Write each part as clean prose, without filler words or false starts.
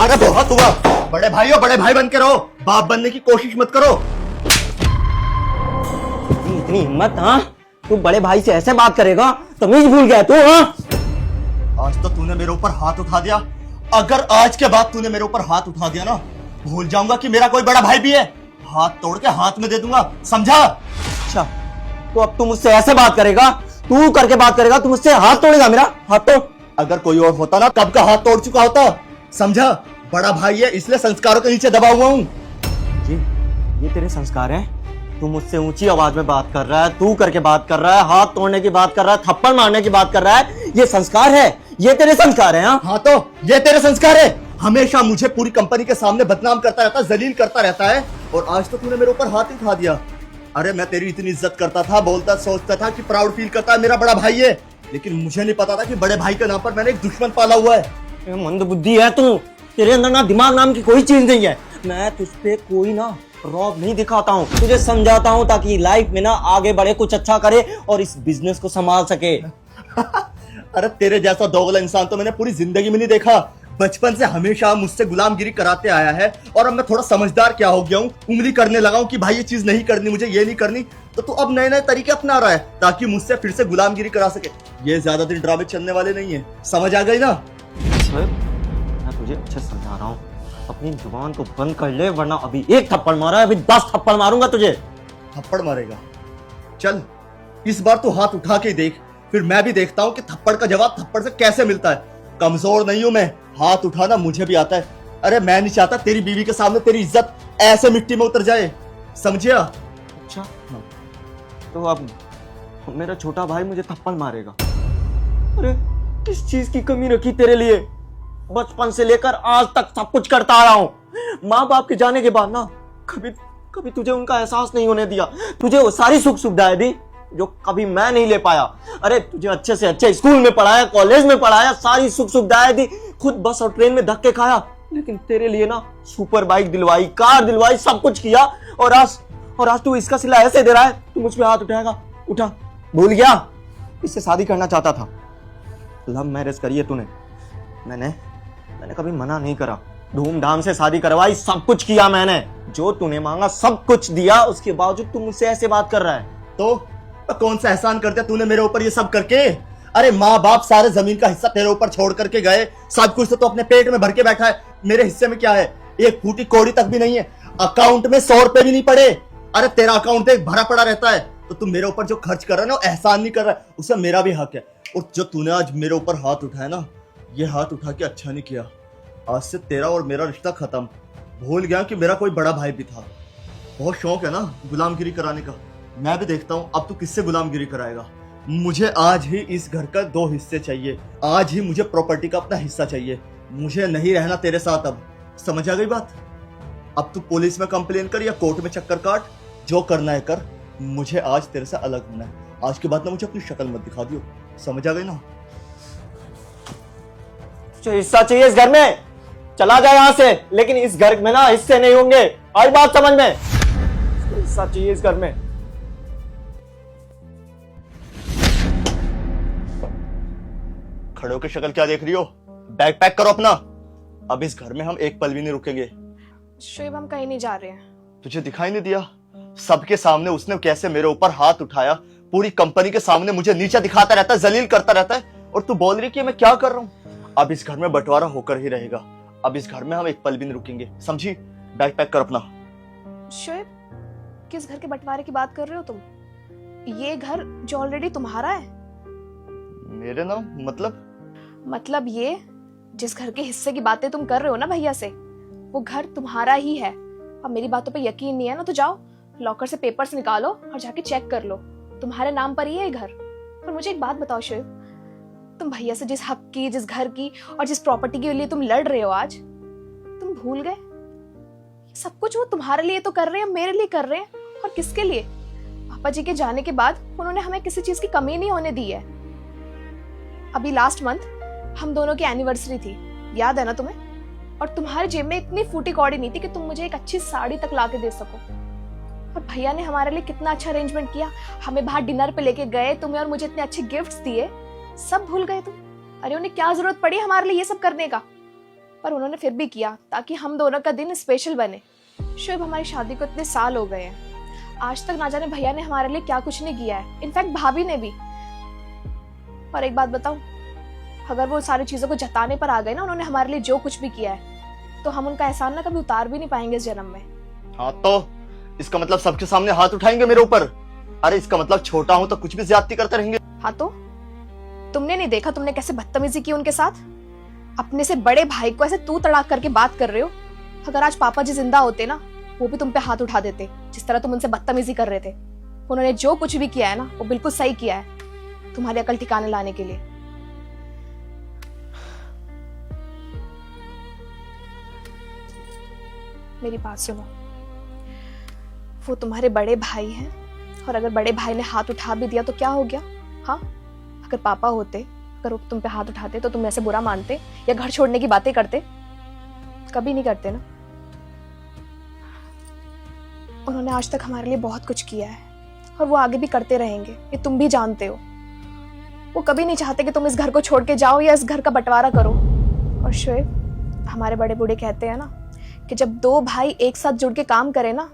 अरे बहुत हुआ, बड़े भाई हो, बड़े भाई बन के रहो, बाप बनने की कोशिश मत करो। इतनी हिम्मत? हाँ, तू बड़े भाई से ऐसे बात करेगा? तमीज भूल गया तू? हाँ, आज तो तूने मेरे ऊपर हाथ उठा दिया। अगर आज के बाद तूने मेरे ऊपर हाथ उठा दिया ना, भूल जाऊंगा कि मेरा कोई बड़ा भाई भी है। हाथ तोड़ के हाथ में दे दूंगा, समझा? अच्छा, तो अब तू मुझसे ऐसे बात करेगा? तू करके बात करेगा? तू मुझसे हाथ तोड़ेगा मेरा? हाथ तोड़। अगर कोई और होता ना, कब का हाथ तोड़ चुका होता, समझा? बड़ा भाई है इसलिए संस्कारों के नीचे दबा हुआ हूँ। ये तेरे संस्कार हैं? तू मुझसे ऊंची आवाज में बात कर रहा है, तू करके बात कर रहा है, हाथ तोड़ने की बात कर रहा है, थप्पड़ मारने की बात कर रहा है, ये संस्कार है? ये तेरे संस्कार हैं? हाँ तो ये तेरे संस्कार है। हमेशा मुझे पूरी कंपनी के सामने बदनाम करता रहता, जलील करता रहता है, और आज तो तूने मेरे ऊपर हाथ ही उठा दिया। अरे मैं तेरी इतनी इज्जत करता था, बोलता सोचता था कि प्राउड फील करता है, मेरा बड़ा भाई है, लेकिन मुझे नहीं पता था कि बड़े भाई के नाम पर मैंने एक दुश्मन पाला हुआ है। मंद बुद्धि है तू, तेरे अंदर ना दिमाग नाम की कोई चीज नहीं है। मैं तुझ पे कोई ना रौब नहीं दिखाता हूँ, तुझे समझाता हूँ ताकि लाइफ में ना आगे बढ़े, कुछ अच्छा करे और इस बिजनेस को संभाल सके। अरे तेरे जैसा दोगला इंसान तो मैंने पूरी जिंदगी में नहीं देखा। बचपन से हमेशा मुझसे गुलामगिरी कराते आया है, और अब मैं थोड़ा समझदार क्या हो गया हूँ, उंगली करने लगा हूँ कि भाई ये चीज नहीं करनी, मुझे ये नहीं करनी, तो तू अब नए नए तरीके अपना रहा है ताकि मुझसे फिर से गुलामगिरी करा सके। ये ज्यादा दिन ड्रामे चलने वाले नहीं है, समझ आ गई ना? मैं तुझे अच्छे से समझा रहा हूँ, अपनी जुबान को बंद कर ले, वरना अभी एक थप्पड़ मारा है, अभी 10 थप्पड़ मारूंगा तुझे। थप्पड़ मारेगा? चल इस बार तू हाथ उठा के देख, फिर मैं भी देखता हूँ कि थप्पड़ का जवाब थप्पड़ से कैसे मिलता है। कमजोर नहीं हूं मैं, हाथ उठाना मुझे भी आता है। अरे मैं नहीं चाहता तेरी बीवी के सामने तेरी इज्जत ऐसे मिट्टी में उतर जाए, समझिया? अच्छा, तो अब मेरा छोटा भाई मुझे थप्पड़ मारेगा? अरे किस चीज की कमी रखी तेरे लिए? बचपन से लेकर आज तक सब कुछ करता आ रहा हूं। माँ बाप के जाने के बाद ना कभी तुझे उनका एहसास नहीं होने दिया। तुझे वो सारी सुख सुविधाएं दी जो कभी मैं नहीं ले पाया। अरे तुझे अच्छे से अच्छे स्कूल में पढ़ाया, कॉलेज में पढ़ाया, सारी सुख सुविधाएं दी, खुद बस और ट्रेन में धक्के खाया, लेकिन तेरे लिए ना सुपर बाइक दिलवाई, कार दिलवाई, सब कुछ किया, और आज तू इसका सिला ऐसे दे रहा है, तू मुझ पे हाथ उठाएगा? उठा? भूल गया? इससे शादी करना चाहता था, लव मैरिज करी है तूने। मैंने कभी मना नहीं करा, धूमधाम से शादी करवाई, सब कुछ किया मैंने, जो तूने मांगा सब कुछ दिया, उसके बावजूद तू मुझसे ऐसे बात कर रहा है। तो कौन सा एहसान कर दिया तूने मेरे ऊपर ये सब करके? अरे माँ बाप सारे जमीन का हिस्सा तेरे ऊपर छोड़ करके गए, सब कुछ तो अपने पेट में भर के बैठा है, मेरे हिस्से में क्या है? एक फूटी कौड़ी तक भी नहीं है, अकाउंट में 100 रुपए भी नहीं पड़े। अरे तेरा अकाउंट देख, भरा पड़ा रहता है, तो तू मेरे ऊपर जो खर्च कर रहा है ना, वो एहसान नहीं कर रहा है, उसमें मेरा भी हक है। और जो तूने आज मेरे ऊपर हाथ उठाया ना, ये हाथ उठा के अच्छा नहीं किया। आज से तेरा और मेरा रिश्ता खत्म। भूल गया कि मेरा कोई बड़ा भाई भी था। बहुत शौक है ना गुलामगिरी कराने का, मैं भी देखता हूँ अब तू किससे गुलामगिरी कराएगा। मुझे आज ही इस घर का 2 हिस्से चाहिए, आज ही मुझे प्रॉपर्टी का अपना हिस्सा चाहिए, मुझे नहीं रहना तेरे साथ अब, समझ आ गई बात? अब तू पुलिस में कंप्लेन कर या कोर्ट में चक्कर काट, जो करना है कर, मुझे आज तेरे से अलग होना है। आज के बाद ना मुझे अपनी शक्ल मत दिखा दियो, समझ आ गई ना? तुझे हिस्सा चाहिए इस घर में, चला जा यहां से, लेकिन इस घर में ना हिस्से नहीं होंगे, आई बात समझ में? हिस्सा चाहिए इस घर में। खड़े होकर शक्ल क्या देख रही हो? बैग पैक करो अपना, अब इस घर में हम एक पल भी नहीं रुकेंगे। शोएब हम कहीं नहीं जा रहे हैं। तुझे दिखाई नहीं दिया? सबके सामने उसने कैसे मेरे ऊपर हाथ उठाया, पूरी कंपनी के सामने मुझे नीचा दिखाता रहता है, जलील करता रहता है, और तू बोल रही कि मैं क्या कर रहा हूँ? अब इस घर में बंटवारा होकर ही रहेगा, अब इस घर में हम एक पल भी नहीं रुकेंगे, समझी? बैग पैक कर अपना। शोएब किस घर के बंटवारे की बात कर रहे हो तुम? ये घर जो ऑलरेडी तुम्हारा है। मेरे नाम? मतलब ये जिस घर के हिस्से की बातें तुम कर रहे हो ना भैया से, वो घर तुम्हारा ही है। अब मेरी बातों पे यकीन नहीं है ना, तो जाओ लॉकर से पेपर्स निकालो और जाके चेक कर लो, तुम्हारे नाम पर ही है ये घर। और मुझे एक बात बताओ शोएब, तुम भैया से जिस हक की, जिस घर की और जिस प्रॉपर्टी के लिए तुम लड़ रहे हो आज, तुम भूल गए सब कुछ वो तुम्हारे लिए तो कर रहे हैं, मेरे लिए कर रहे हैं, और किसके लिए? पापा जी के जाने के बाद उन्होंने हमें किसी चीज की कमी नहीं होने दी है। अभी लास्ट मंथ हम दोनों की एनिवर्सरी थी, याद है ना तुम्हें? और तुम्हारे जेब में इतनी फूटी कौड़ी नहीं थी कि तुम मुझे एक अच्छी साड़ी तक ला के दे सको। और भैया ने हमारे लिए कितना अच्छा अरेंजमेंट किया, हमें बाहर डिनर पे लेके गए, तुम्हें और मुझे इतने अच्छे गिफ्ट्स दिए, सब भूल गए तुम? अरे उन्हें क्या जरूरत पड़ी हमारे लिए ये सब करने का? पर उन्होंने फिर भी किया ताकि हम दोनों का दिन स्पेशल बने। शोएब, हमारी शादी को इतने साल हो गए हैं, आज तक ना जाने भैया ने हमारे लिए क्या कुछ नहीं किया है, इनफैक्ट भाभी ने भी। और एक बात बताऊं, अगर वो सारी चीजों को जताने पर आ गए ना, उन्होंने हमारे लिए जो कुछ भी किया है, तो हम उनका एहसान ना कभी उतार भी नहीं पाएंगे इस जन्म में। हाँ तो इसका मतलब सबके सामने हाथ उठाएंगे मेरे ऊपर? अरे इसका मतलब छोटा हूं तो कुछ भी ज्यादती करते रहेंगे? हाँ तो तुमने नहीं देखा तुमने कैसे बदतमीजी की उनके साथ? अपने से बड़े भाई को ऐसे तू तड़ाक करके बात कर रहे हो। अगर आज पापा जी जिंदा होते ना, वो भी तुम पे हाथ उठा देते जिस तरह तुम उनसे बदतमीजी कर रहे थे। उन्होंने जो कुछ भी किया है ना, वो बिल्कुल सही किया है तुम्हारी अकल ठिकाने लाने के लिए। मेरी बात सुनो, वो तुम्हारे बड़े भाई हैं, और अगर बड़े भाई ने हाथ उठा भी दिया तो क्या हो गया? हाँ, अगर पापा होते, अगर वो तुम पे हाथ उठाते तो तुम ऐसे बुरा मानते या घर छोड़ने की बातें करते? कभी नहीं करते ना। उन्होंने आज तक हमारे लिए बहुत कुछ किया है और वो आगे भी करते रहेंगे, ये तुम भी जानते हो। वो कभी नहीं चाहते कि तुम इस घर को छोड़ के जाओ या इस घर का बंटवारा करो। और शोएब, हमारे बड़े बूढ़े कहते हैं ना कि जब दो भाई एक साथ जुड़ के काम करें ना,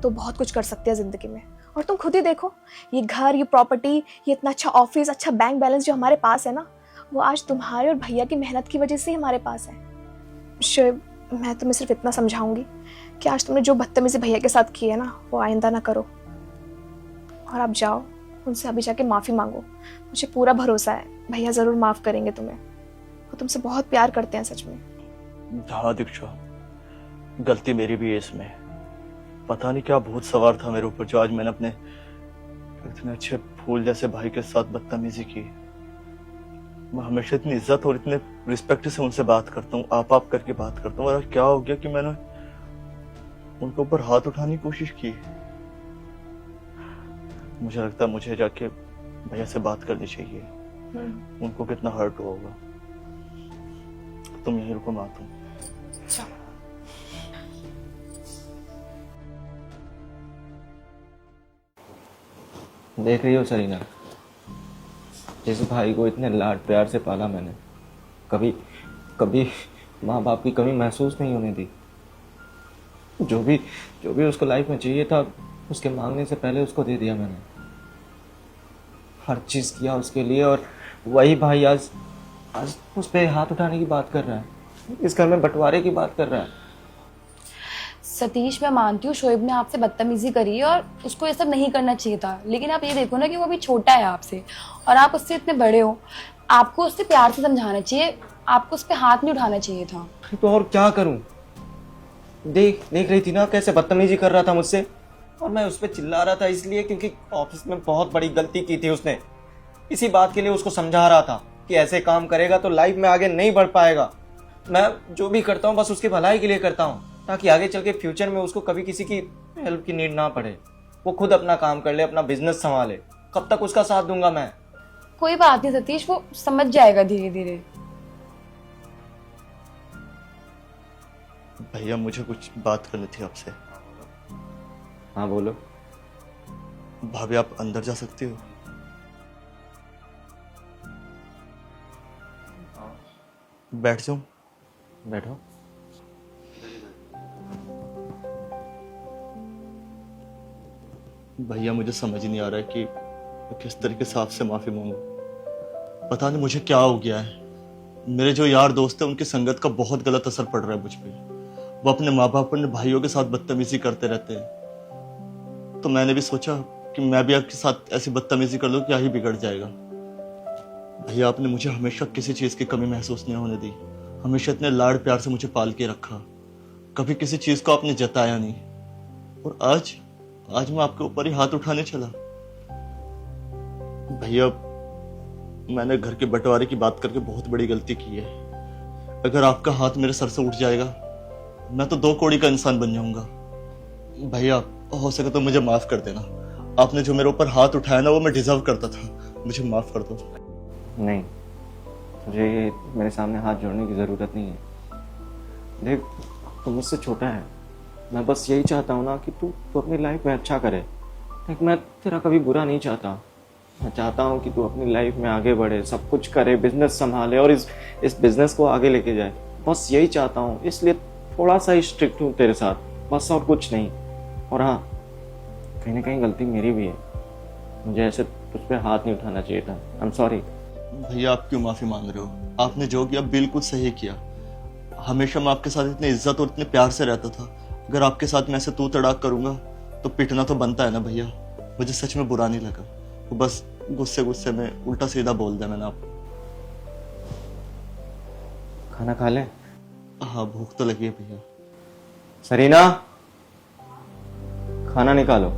तो बहुत कुछ कर सकते हैं जिंदगी में। और तुम खुद ही देखो, ये घर, ये प्रॉपर्टी, ये इतना अच्छा ऑफिस, अच्छा बैंक बैलेंस जो हमारे पास है ना, वो आज तुम्हारे और भैया की मेहनत की वजह से ही हमारे पास है। शोएब, मैं तुम्हें सिर्फ इतना समझाऊंगी कि आज तुमने जो बदतमीजी भैया के साथ की है ना, वो आइंदा ना करो। और आप जाओ, उनसे अभी जाके माफ़ी मांगो। मुझे पूरा भरोसा है भैया ज़रूर माफ़ करेंगे तुम्हें। वो तुमसे बहुत प्यार करते हैं सच में। हाँ दीक्षा, गलती मेरी भी है इसमें। पता नहीं क्या भूत सवार था मेरे ऊपर जो आज मैंने अपने इतने अच्छे फूल जैसे भाई के साथ बदतमीजी की। मैं हमेशा इतनी इज्जत और इतने रिस्पेक्ट से उनसे बात करता हूँ, आप करके बात करता हूँ, और क्या हो गया कि मैंने उनके ऊपर हाथ उठाने की कोशिश की। मुझे लगता है मुझे जाके भैया से बात करनी चाहिए। उनको कितना हर्ट होगा। तुम यहीं रुको, मैं आता हूँ। देख रही हो सरीना, जिस भाई को इतने लाड प्यार से पाला मैंने, कभी कभी माँ बाप की कमी महसूस नहीं होने दी। जो भी उसको लाइफ में चाहिए था, उसके मांगने से पहले उसको दे दिया मैंने। हर चीज़ किया उसके लिए, और वही भाई आज उस पे हाथ उठाने की बात कर रहा है, इस घर में बंटवारे की बात कर रहा है। सतीश, मैं मानती हूँ शोएब ने आपसे बदतमीजी करी है और उसको ये सब नहीं करना चाहिए था, लेकिन आप ये देखो ना कि वो अभी छोटा है आपसे और आप उससे इतने बड़े हो। आपको उससे प्यार से समझाना चाहिए, आपको उस पर हाथ नहीं उठाना चाहिए था। तो और क्या करूं? देख रही थी ना कैसे बदतमीजी कर रहा था मुझसे, और मैं उस पर चिल्ला रहा था इसलिए क्योंकि ऑफिस में बहुत बड़ी गलती की थी उसने। इसी बात के लिए उसको समझा रहा था कि ऐसे काम करेगा तो लाइफ में आगे नहीं बढ़ पाएगा। मैं जो भी करता हूँ बस उसकी भलाई के लिए करता हूँ, ताकि आगे चल के फ्यूचर में उसको कभी किसी की हेल्प की नीड ना पड़े। वो खुद अपना काम कर ले, अपना बिजनेस संभाले। कब तक उसका साथ दूंगा मैं? कोई बात नहीं सतीश, वो समझ जाएगा धीरे धीरे। भैया, मुझे कुछ बात करनी थी आपसे। हाँ बोलो। भाभी, आप अंदर जा सकती हो? बैठ जाऊं? बैठो। भैया, मुझे समझ नहीं आ रहा है कि किस तरीके से आपसे माफी मांगू। पता नहीं मुझे क्या हो गया है। मेरे जो यार दोस्त हैं उनकी संगत का बहुत गलत असर पड़ रहा है मुझ पे। वो अपने माँ बाप, अपने भाइयों के साथ बदतमीजी करते रहते हैं। तो मैंने भी सोचा कि मैं भी आपके साथ ऐसी बदतमीजी कर लूं, क्या ही बिगड़ जाएगा। भैया, आपने मुझे हमेशा किसी चीज की कमी महसूस नहीं होने दी। हमेशा इतने लाड़ प्यार से मुझे पाल के रखा, कभी किसी चीज को आपने जताया नहीं। और आज मैं आपके ऊपर ही हाथ उठाने चला। भैया, मैंने घर के बंटवारे की बात करके बहुत बड़ी गलती की है। अगर आपका हाथ मेरे सर से उठ जाएगा, मैं तो 2 कौड़ी का इंसान बन जाऊंगा। भैया, हो सके तो मुझे माफ कर देना। आपने जो मेरे ऊपर हाथ उठाया ना, वो मैं डिजर्व करता था। मुझे माफ कर दो। नहीं, तुझे ये मेरे सामने हाथ जोड़ने की जरूरत नहीं है। देख, तू मुझसे छोटा है। मैं बस यही चाहता हूँ ना कि तू अपनी लाइफ में अच्छा करे। देख, मैं तेरा कभी बुरा नहीं चाहता। मैं चाहता हूँ कि तू अपनी लाइफ में आगे बढ़े, सब कुछ करे, बिजनेस संभाले और इस बिजनेस को आगे लेके जाए। बस यही चाहता हूँ, इसलिए थोड़ा सा ही स्ट्रिक्ट हूँ तेरे साथ, बस और कुछ नहीं। और हाँ, कहीं ना कहीं गलती मेरी भी है, मुझे ऐसे तुझ पे हाथ नहीं उठाना चाहिए था। I am sorry. भैया आप क्यों माफी मांग रहे हो? आपने जो किया बिल्कुल सही किया। हमेशा मैं आपके साथ इतनी इज्जत और इतने प्यार से रहता था, अगर आपके साथ मैं ऐसे तू तड़ाक करूंगा तो पिटना तो बनता है ना भैया। मुझे सच में बुरा नहीं लगा, वो बस गुस्से गुस्से में उल्टा सीधा बोल दिया मैंने आपको। खाना खा ले। हाँ भूख तो लगी है भैया। सरीना, खाना निकालो।